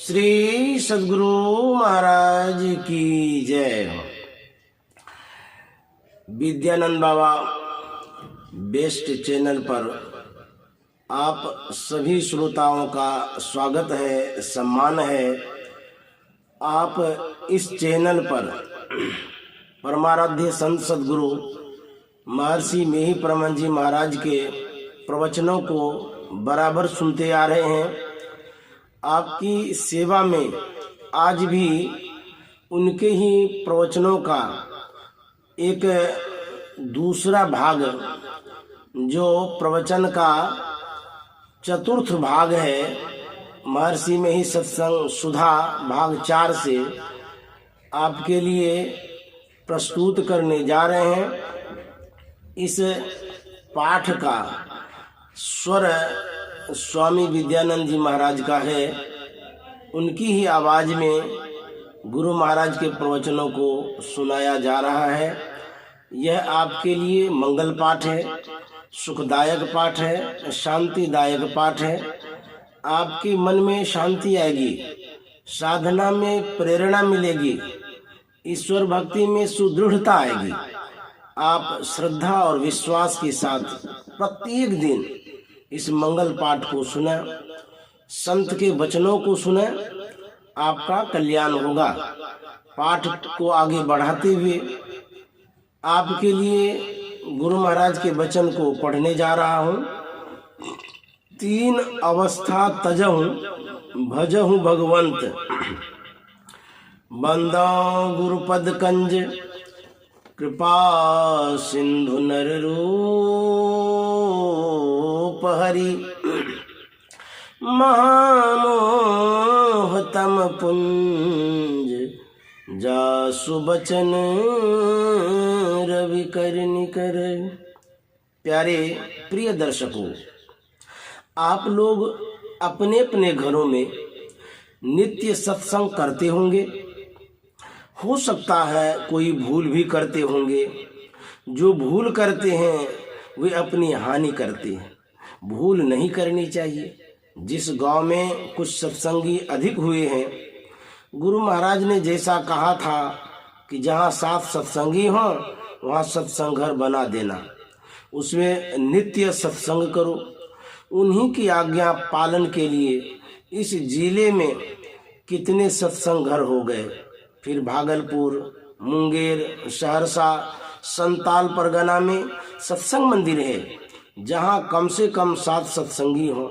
श्री सद्गुरु महाराज की जय हो। विद्यानंद बाबा बेस्ट चैनल पर आप सभी श्रोताओं का स्वागत है, सम्मान है। आप इस चैनल पर परमाराध्य संत सद्गुरु महर्षि मेही परमहंस जी महाराज के प्रवचनों को बराबर सुनते आ रहे हैं। आपकी सेवा में आज भी उनके ही प्रवचनों का एक दूसरा भाग, जो प्रवचन का चतुर्थ भाग है, महर्षि में ही सत्संग सुधा भाग 4 से आपके लिए प्रस्तुत करने जा रहे हैं। इस पाठ का स्वर स्वामी विद्यानंद जी महाराज का है। उनकी ही आवाज में गुरु महाराज के प्रवचनों को सुनाया जा रहा है। यह आपके लिए मंगल पाठ है, सुखदायक पाठ है, शांतिदायक पाठ है। आपके मन में शांति आएगी, साधना में प्रेरणा मिलेगी, ईश्वर भक्ति में सुदृढ़ता आएगी। आप श्रद्धा और विश्वास के साथ प्रत्येक दिन इस मंगल पाठ को सुने, संत के वचनों को सुने, आपका कल्याण होगा। पाठ को आगे बढ़ाते हुए आपके लिए गुरु महाराज के वचन को पढ़ने जा रहा हूँ। 3 अवस्था तजहूँ भजहूँ भगवंत, बंदो गुरुपद कंज, कृपा सिंधु नर रूप हरि, महामोह तम पुंज, जासु बचन रवि कर निकर। प्यारे प्रिय दर्शकों, आप लोग अपने अपने घरों में नित्य सत्संग करते होंगे। हो सकता है कोई भूल भी करते होंगे। जो भूल करते हैं वे अपनी हानि करते हैं। भूल नहीं करनी चाहिए। जिस गांव में कुछ सत्संगी अधिक हुए हैं, गुरु महाराज ने जैसा कहा था कि जहाँ 7 सत्संगी हों वहाँ सत्संग घर बना देना, उसमें नित्य सत्संग करो। उन्हीं की आज्ञा पालन के लिए इस जिले में कितने सत्संग घर हो गए। फिर भागलपुर, मुंगेर, सहरसा, संताल परगना में सत्संग मंदिर है। जहाँ कम से कम 7 सत्संगी हों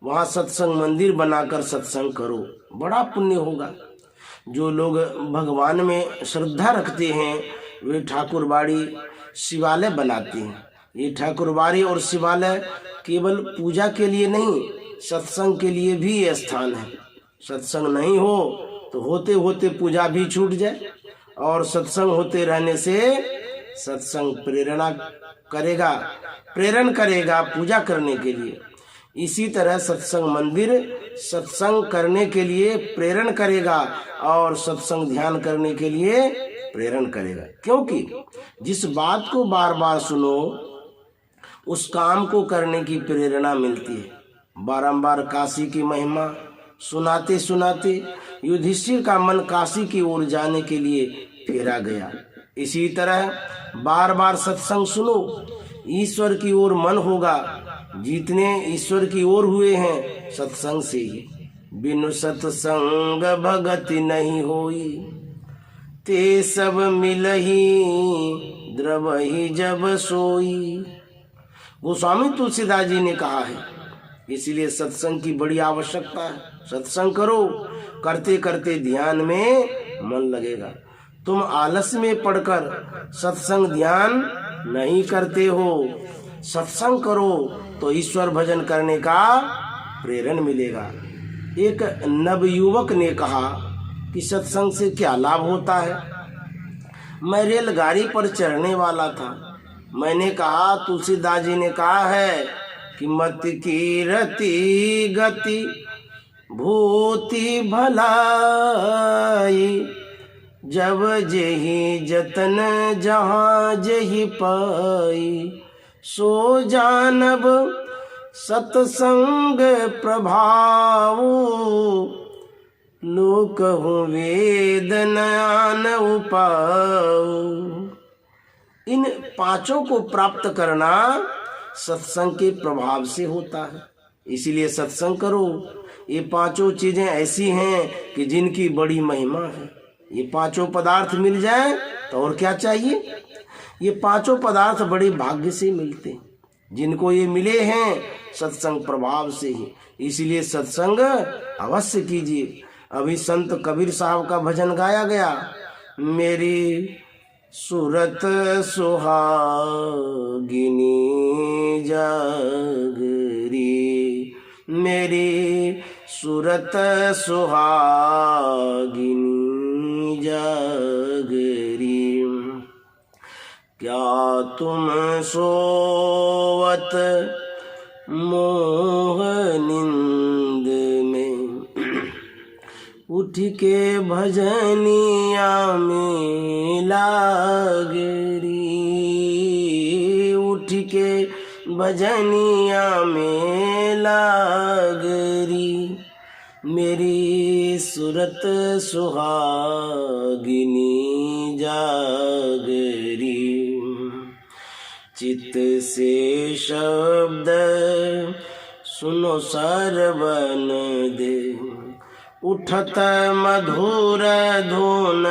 वहाँ सत्संग मंदिर बनाकर सत्संग करो, बड़ा पुण्य होगा। जो लोग भगवान में श्रद्धा रखते हैं वे ठाकुरबाड़ी शिवालय बनाते हैं। ये ठाकुरबाड़ी और शिवालय केवल पूजा के लिए नहीं, सत्संग के लिए भी ये स्थान है। सत्संग नहीं हो तो होते होते पूजा भी छूट जाए, और सत्संग होते रहने से सत्संग प्रेरण करेगा पूजा करने के लिए। इसी तरह सत्संग मंदिर सत्संग करने के लिए प्रेरण करेगा और सत्संग ध्यान करने के लिए प्रेरण करेगा। क्योंकि जिस बात को बार बार सुनो उस काम को करने की प्रेरणा मिलती है। बारंबार काशी की महिमा सुनाते सुनाते युधिष्ठिर का मन काशी की ओर जाने के लिए फेरा गया। इसी तरह बार बार सत्संग सुनो, ईश्वर की ओर मन होगा। जितने ईश्वर की ओर हुए हैं सत्संग से ही। बिनु सत्संग भगति नहीं होई, ते सब मिलही द्रवही जब सोई। गोस्वामी तुलसीदास जी ने कहा है। इसलिए सत्संग की बड़ी आवश्यकता है। सत्संग करो, करते करते ध्यान में मन लगेगा। तुम आलस में पड़कर सत्संग ध्यान नहीं करते हो। सत्संग करो तो ईश्वर भजन करने का प्रेरण मिलेगा। एक नवयुवक ने कहा कि सत्संग से क्या लाभ होता है। मैं रेलगाड़ी पर चढ़ने वाला था। मैंने कहा, तुलसीदास जी ने कहा है कि मत की रति गति भूति भलाई, जब जेहि जतन जहाँ जेहि पाई, सो जानब सत्संग प्रभाव लोकहु वेद नयान उपाऊ। इन पांचों को प्राप्त करना सत्संग के प्रभाव से होता है, इसीलिए सत्संग करो। ये पांचों चीजें ऐसी हैं कि जिनकी बड़ी महिमा है। ये पांचों पदार्थ मिल जाए तो और क्या चाहिए। ये पांचों पदार्थ बड़े भाग्य से मिलते हैं, जिनको ये मिले हैं सत्संग प्रभाव से ही। इसलिए सत्संग अवश्य कीजिए। अभी संत कबीर साहब का भजन गाया गया, मेरी सूरत सुहागिनी जागरी, मेरी सूरत सुहागिनी जागरी। क्या तुम सोवत मोह निंद में, उठ के भजनिया में लागरी, उठ के भजनिया में लागरी। मेरी सूरत सुहागिनी जागरी। चित्त से शब्द सुनो सरवन दे, उठत मधुर धुन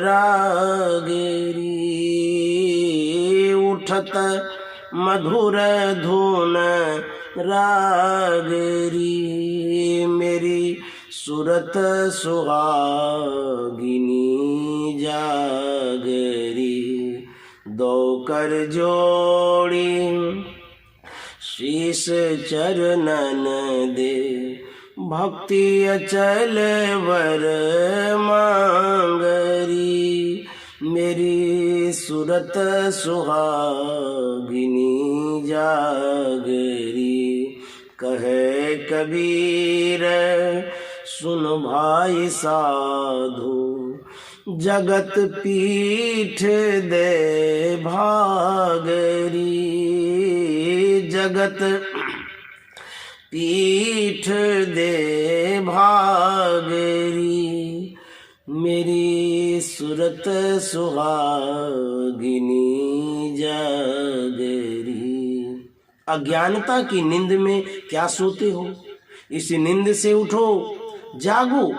रागरी, उठत मधुर धुन रागरी। मेरी सूरत सुहागिनी जागरी। दो कर जोड़ी शीश चरणन दे, भक्ति अचल वर मांगरी। मेरी सूरत सुहागिनी जागरी। कहे कबीर सुन भाई साधु, जगत पीठ दे भागरी, जगत पीठ दे भागरी। मेरी सूरत सुहागिनी जागरी। अज्ञानता की नींद में क्या सोते हो, इस नींद से उठो, जागो।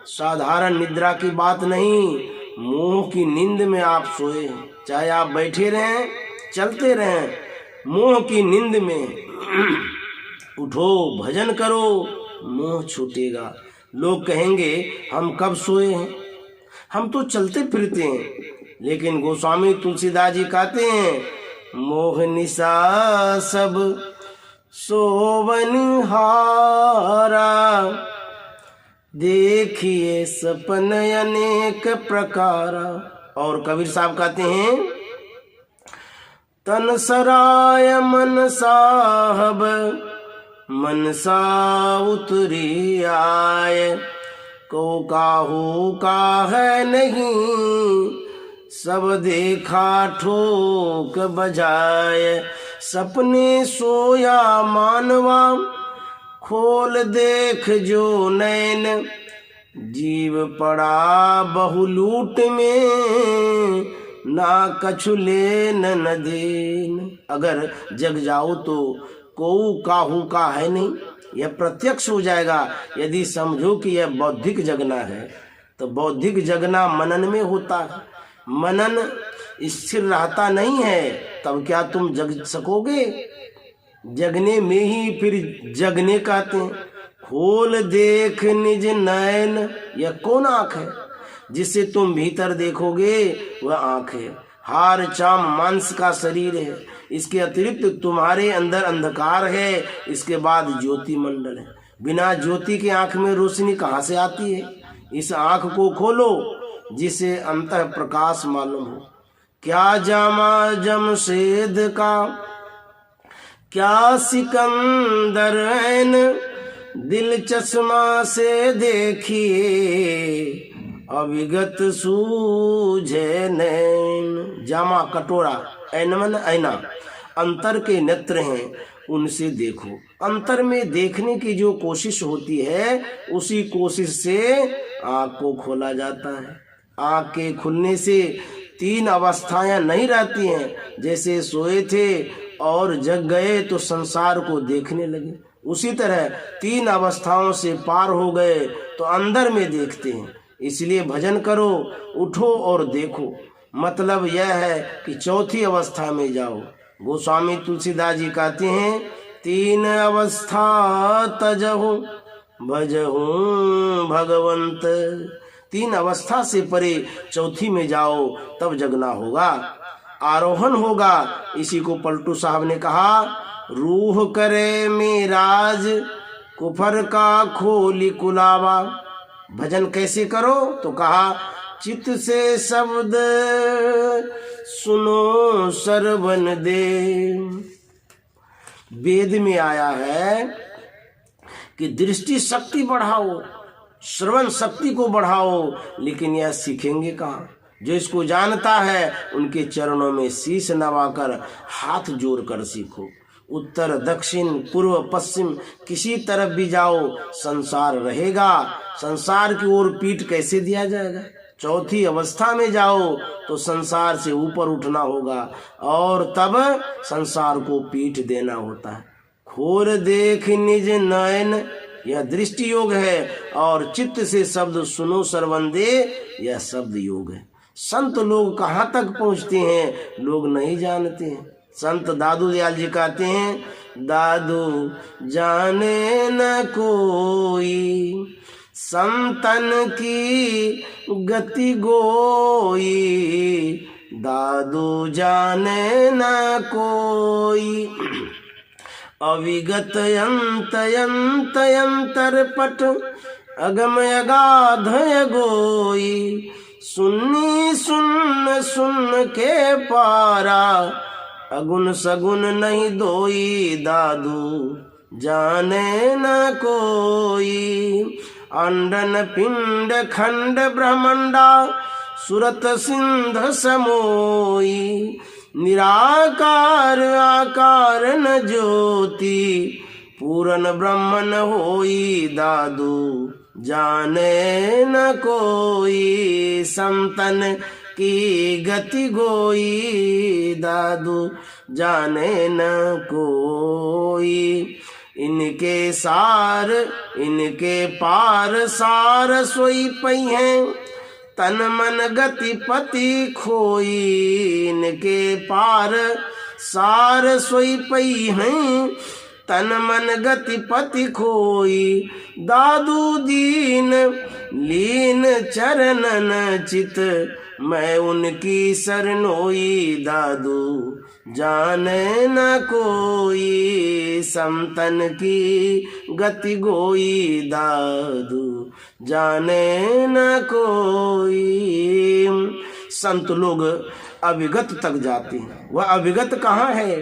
साधारण निद्रा की बात नहीं, मोह की नींद में आप सोए, चाहे आप बैठे रहें चलते रहें, मोह की नींद में उठो, भजन करो, मोह छूटेगा। लोग कहेंगे हम कब सोए हैं, हम तो चलते फिरते हैं। लेकिन गोस्वामी तुलसीदास जी कहते हैं, मोह निशा सब सोवनहारा, देखिए सपन अनेक प्रकार। और कबीर साहब कहते हैं, तन सराय मन साहब, मनसा उतरी आए, को काहू का है नहीं, सब देखा ठोक बजाए। सपने सोया मानवा, खोल देख जो नैन, जीव पड़ा बहुलूट में, ना कछु लेन न देन। अगर जग जाओ तो को काहू का है नहीं, यह प्रत्यक्ष हो जाएगा। यदि समझो कि यह बौद्धिक जगना है, तो बौद्धिक जगना मनन में होता है। मनन स्थिर रहता नहीं है, तब क्या तुम जग सकोगे। जगने में ही फिर जगने कहते हैं। खोल देख निज नयन, यह कौन आँख है जिससे तुम भीतर देखोगे, वह आँख है। हार चाम मांस का शरीर है, इसके अतिरिक्त तुम्हारे अंदर अंधकार है, इसके बाद ज्योति मंडल है। बिना ज्योति के आँख में रोशनी कहाँ से आती है। इस आँख को खोलो जिसे अंतः प्रकाश मालूम हो। क्या जामा जमशेद का, क्या सिकंदर ऐन, दिल चश्मा से देखिए, अविगत सूझे नैन। जामा कटोरा, ऐन मन ऐना, अंतर के नेत्र हैं, उनसे देखो। अंतर में देखने की जो कोशिश होती है, उसी कोशिश से आँख को खोला जाता है। आँख के खुलने से 3 अवस्थाएं नहीं रहती हैं। जैसे सोए थे और जग गए तो संसार को देखने लगे, उसी तरह 3 अवस्थाओं से पार हो गए तो अंदर में देखते हैं। इसलिए भजन करो, उठो और देखो। मतलब यह है कि चौथी अवस्था में जाओ। गोस्वामी तुलसीदास जी कहते हैं, 3 अवस्था तजहु भजहु भगवंत। 3 अवस्था से परे चौथी में जाओ, तब जगना होगा, आरोहण होगा। इसी को पलटू साहब ने कहा, रूह करे मेराज कुफर का खोली कुलावा। भजन कैसे करो? तो कहा, चित्त से शब्द सुनो सरवन दे। वेद में आया है कि दृष्टि शक्ति बढ़ाओ, श्रवण शक्ति को बढ़ाओ, लेकिन यह सीखेंगे कहाँ? जो इसको जानता है उनके चरणों में शीश नवाकर हाथ जोड़कर सीखो। उत्तर दक्षिण पूर्व पश्चिम किसी तरफ भी जाओ, संसार रहेगा। संसार की ओर पीठ कैसे दिया जाएगा? चौथी अवस्था में जाओ तो संसार से ऊपर उठना होगा और तब संसार को पीठ देना होता है। खोल देख निज नयन, यह दृष्टि योग है। और चित्त से शब्द सुनो सरवंदे, यह शब्द योग है। संत लोग कहाँ तक पहुँचते हैं लोग नहीं जानते हैं। संत दादू दयाल जी कहते हैं, दादू जाने न कोई संतन की गति गोई, दादू जाने न कोई अविगत यंत यंत यंतर पट अगम अगाध गोई। सुन्नी सुन सुन के पारा अगुन सगुन नहीं दोई, दादू जाने न कोई। अंडन पिंड खंड ब्रह्मंडा सुरत सिंध समोई, निराकार आकार न ज्योति पूरन ब्रह्मन होई, दादू जाने न कोई संतन की गति गोई, दादू जाने न कोई। इनके सार इनके पार सार सोई पई हैं, तन मन गति पति खोई। इनके पार सार सोई पई हैं, तन मन गति पति खोई। दादू दीन लीन चरणन चित मैं उनकी शरणोई, दादू जाने न कोई संतन की गति गोई, दादू जाने न कोई। संत लोग अविगत तक जाते हैं। वह अविगत कहाँ है?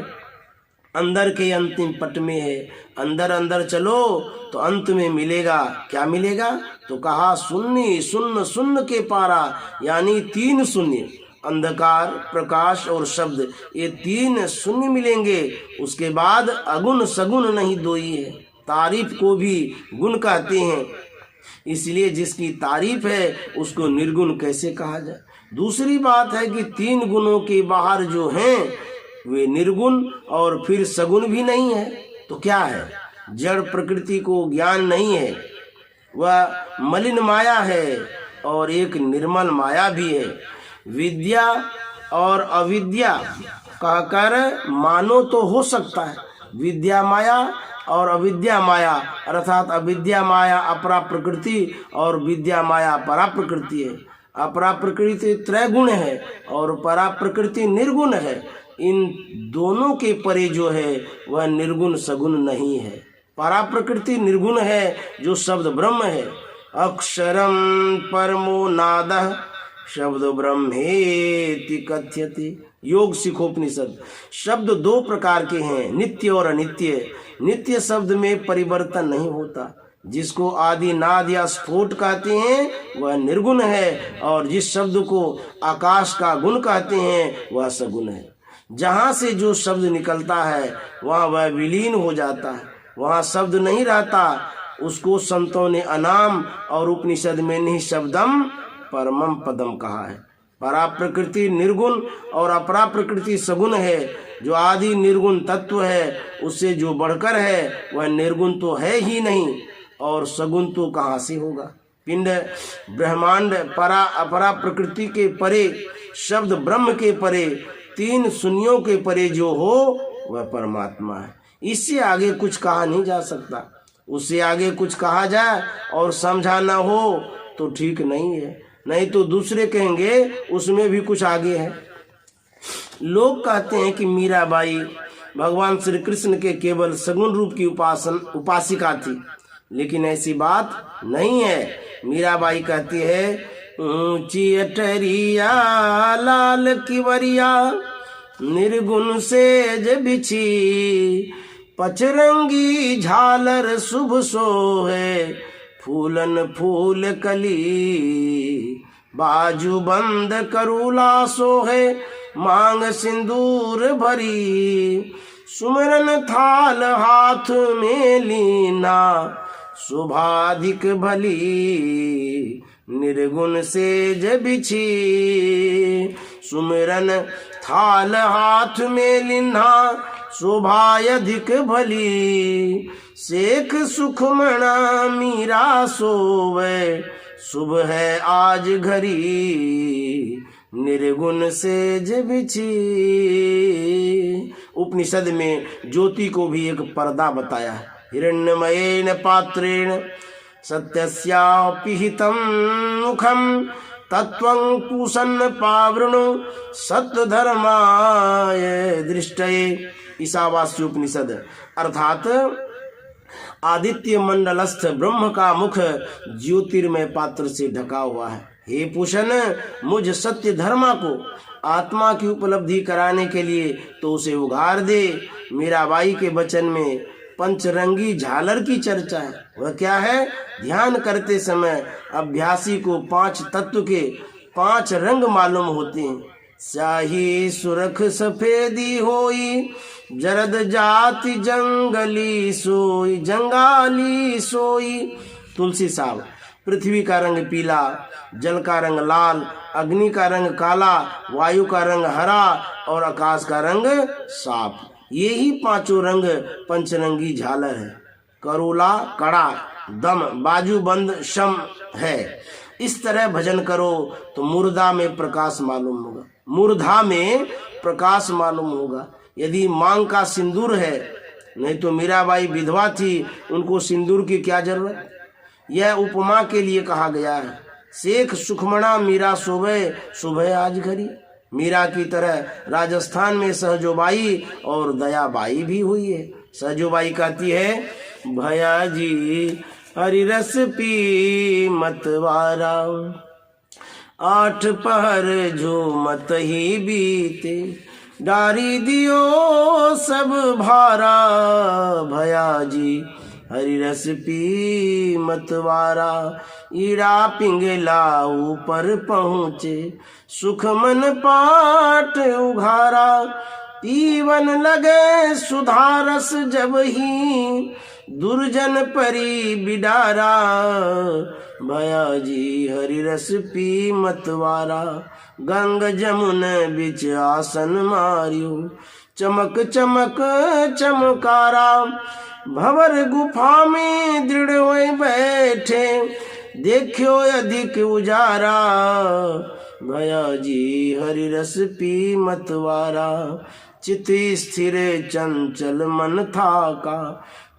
अंदर के अंतिम पट में है। अंदर अंदर चलो तो अंत में मिलेगा। क्या मिलेगा? तो कहा, सुन्नी सुन्न सुन्न के पारा, यानी 3 शून्य, अंधकार प्रकाश और शब्द, ये 3 शून्य मिलेंगे। उसके बाद अगुण सगुण नहीं दोई है। तारीफ को भी गुण कहते हैं, इसलिए जिसकी तारीफ है उसको निर्गुण कैसे कहा जाए। दूसरी बात है कि 3 गुणों के बाहर जो हैं वे निर्गुण और फिर सगुण भी नहीं है। तो क्या है? जड़ प्रकृति को ज्ञान नहीं है, वह मलिन माया है और एक निर्मल माया भी है। विद्या और अविद्या कहकर मानो तो हो सकता है। विद्या माया और अविद्या माया, अर्थात अविद्या माया अपरा प्रकृति और विद्या माया परा प्रकृति है। अपरा प्रकृति त्रैगुण है और परा प्रकृति निर्गुण है। इन दोनों के परे जो है वह निर्गुण सगुण नहीं है। परा प्रकृति निर्गुण है जो शब्द ब्रह्म है। अक्षरम परमो नादः शब्द ब्रह्मेति कथ्यते। योग सिखोपनिषद। शब्द 2 प्रकार के हैं, नित्य और अनित्य। नित्य शब्द में परिवर्तन नहीं होता। जिसको आदि नाद या स्फोट कहते हैं वह निर्गुण है और जिस शब्द को आकाश का गुण कहते हैं वह सगुण है। जहाँ से जो शब्द निकलता है वहाँ वह विलीन हो जाता है, वहाँ शब्द नहीं रहता। उसको संतों ने अनाम और उपनिषद में निःशब्दम परमम पदम कहा है। परा प्रकृति निर्गुण और अपरा प्रकृति सगुण है। जो आदि निर्गुण तत्व है उससे जो बढ़कर है वह निर्गुण तो है ही नहीं, और सगुण तो कहाँ से होगा। पिंड ब्रह्मांड परा अपरा प्रकृति के परे, शब्द ब्रह्म के परे, तीन शून्यों के परे जो हो वह परमात्मा है। इससे आगे कुछ कहा नहीं जा सकता। उससे आगे कुछ कहा जाए और समझा ना हो तो ठीक नहीं है, नहीं तो दूसरे कहेंगे उसमें भी कुछ आगे है। लोग कहते हैं कि मीराबाई भगवान श्री कृष्ण के केवल सगुण रूप की उपासिका थी, लेकिन ऐसी बात नहीं है। मीराबाई कहती है, ऊंची अटरिया लाल किवरिया निर्गुण सेज बिछी, पचरंगी झालर शुभ सोहे फूलन फूल कली, बाजू बंद करूला सोहे मांग सिंदूर भरी, सुमरन थाल हाथ में लीना शुभाधिक भली, निर्गुण सेज बिछी। सुमिरन थाल हाथ में लिन्हा शोभायधिक भली, शेख सुखमणा मीरा सोवे शुभ है आज घड़ी, निर्गुण सेज बिछी। उपनिषद में ज्योति को भी एक पर्दा बताया है। हिरण्यमयेन पात्रेण सत्यस्यापिहितं मुखं तत्वं पूषन्न पावृणु सत्धर्माय दृष्टये। ईशावास्य उपनिषद। अर्थात आदित्य मंडलस्थ ब्रह्म का मुख ज्योतिर्मय पात्र से ढका हुआ है। हे पूषण, मुझ सत्य धर्मा को आत्मा की उपलब्धि कराने के लिए तो उसे उघार दे। मीराबाई के वचन में पंचरंगी झालर की चर्चा है। वह क्या है? ध्यान करते समय अभ्यासी को पांच तत्व के पांच रंग मालूम होते हैं। स्याही सुरख सफेदी होई, जरद जाति जंगली सोई, जंगाली सोई। तुलसी साहब। पृथ्वी का रंग पीला, जल का रंग लाल, अग्नि का रंग काला, वायु का रंग हरा और आकाश का रंग साफ। यही पांचों रंग पंचरंगी झालर है। करोला कड़ा, दम, बाजू बंद, शम है। इस तरह भजन करो तो मुर्दा में प्रकाश मालूम होगा, मूर्धा में प्रकाश मालूम होगा। यदि मांग का सिंदूर है, नहीं तो मीराबाई विधवा थी, उनको सिंदूर की क्या जरूरत। यह उपमा के लिए कहा गया है। शेख सुखमणा मीरा सोवे सुबह आज घड़ी। मीरा की तरह राजस्थान में सहजोबाई और दयाबाई भी हुई है। सहजोबाई कहती है, भैया जी हरि रस पी मतवारा, आठ पहर झूमत ही बीते, डारी दियो सब भारा, भैया जी हरि रस पी मतवारा, ईड़ा पिंगला ऊपर पहुँचे, सुख मन पाट उघारा, पीवन लगे सुधारस जब ही, दुर्जन परी बिडारा, भया जी हरि रस पी मतवारा, गंग जमुन बिच आसन मारियो, चमक चमक चमकारा, भवर गुफा में दृढ़ हुए बैठे, देखियो अधिक उजारा, भया जी हरि रस पी मतवारा, चित स्थिर चंचल मन था का,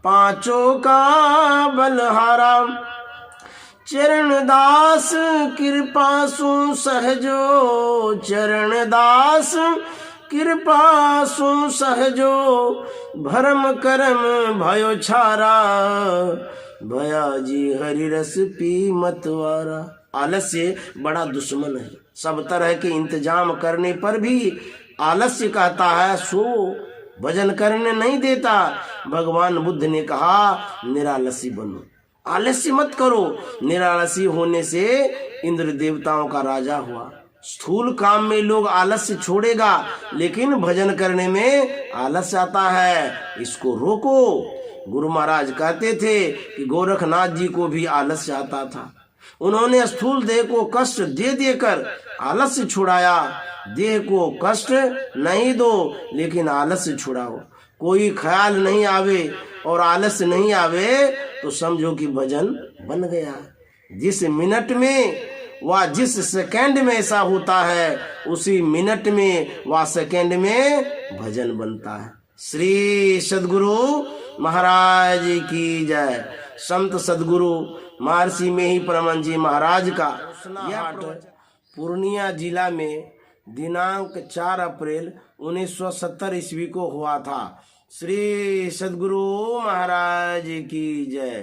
पांचों का बलहारा, चरण दास कृपा सु सहजो, चरण दास कृपा सु सहजो, भरम करम भयो छारा, भया जी हरि रस पी मतवारा। आलस्य बड़ा दुश्मन है। सब तरह के इंतजाम करने पर भी आलस्य कहता है सो, भजन करने नहीं देता। भगवान बुद्ध ने कहा निरालसी बनो, आलस्य मत करो। निरालसी होने से इंद्र देवताओं का राजा हुआ, स्थूल काम में लोग आलस्य छोड़ेगा, लेकिन भजन करने में आलस्य आता है, इसको रोको। गुरु महाराज कहते थे कि गोरखनाथ जी को भी आलस्य आता था। उन्होंने स्थूल देह को कष्ट दे देकर आलस्य छुड़ाया। देह को कष्ट नहीं दो, लेकिन आलस्य छुड़ाओ। कोई ख्याल नहीं आवे और आलस्य नहीं आवे तो समझो कि भजन बन गया। जिस मिनट में व जिस सेकंड में ऐसा होता है, उसी मिनट में व सेकंड में भजन बनता है। श्री सद्गुरु महाराज की जय। संत सद्गुरु महर्षि मेही परमहंस जी महाराज का यह पूर्णिया जिला में दिनांक 4 अप्रैल 1970 ईस्वी को हुआ था। श्री सद्गुरु महाराज की जय।